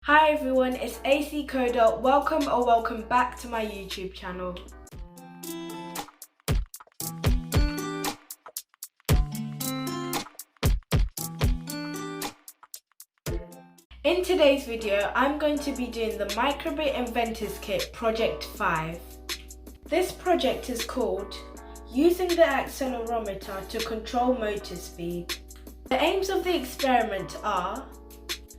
Hi everyone, it's AC Coder. Welcome back to my YouTube channel. In today's video, I'm going to be doing the Microbit Inventors Kit Project 5. This project is called Using the Accelerometer to Control Motor Speed. The aims of the experiment are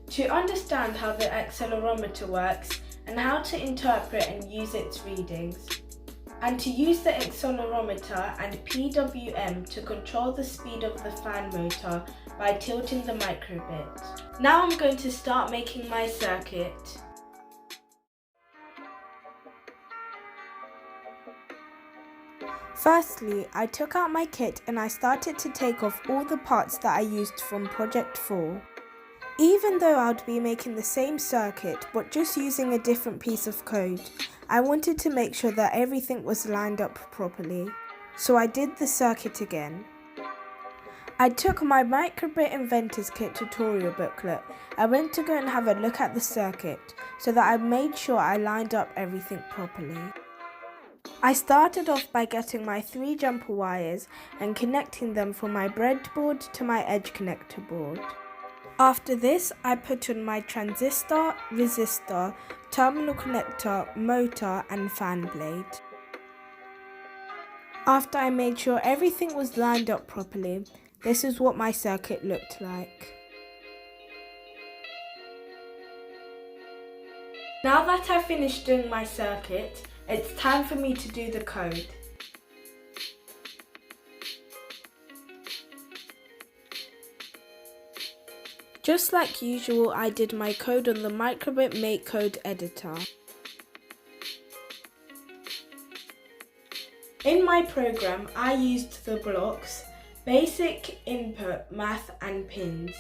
to understand how the accelerometer works and how to interpret and use its readings, and to use the accelerometer and PWM to control the speed of the fan motor by tilting the microbit. Now I'm going to start making my circuit. Firstly, I took out my kit and I started to take off all the parts that I used from Project 4. Even though I'd be making the same circuit but just using a different piece of code, I wanted to make sure that everything was lined up properly. So I did the circuit again. I took my Microbit Inventors Kit tutorial booklet. I went to go and have a look at the circuit so that I made sure I lined up everything properly. I started off by getting my 3 jumper wires and connecting them from my breadboard to my edge connector board. After this, I put on my transistor, resistor, terminal connector, motor and fan blade. After I made sure everything was lined up properly, this is what my circuit looked like. Now that I've finished doing my circuit, it's time for me to do the code. Just like usual, I did my code on the Microbit MakeCode editor. In my program, I used the blocks, basic, input, math and pins.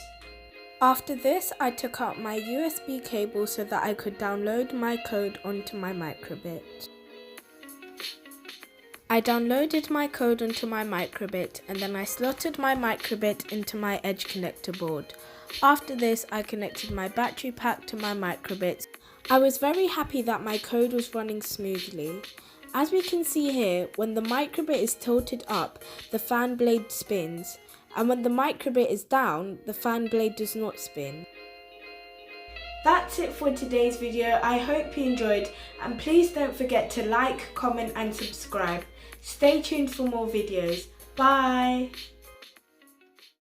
After this, I took out my USB cable so that I could download my code onto my Microbit. I downloaded my code onto my Microbit and then I slotted my Microbit into my edge connector board. After this, I connected my battery pack to my Microbit. I was very happy that my code was running smoothly. As we can see here, when the Microbit is tilted up, the fan blade spins, and when the Microbit is down, the fan blade does not spin. That's it for today's video. I hope you enjoyed, and please don't forget to like, comment and subscribe. Stay tuned for more videos. Bye!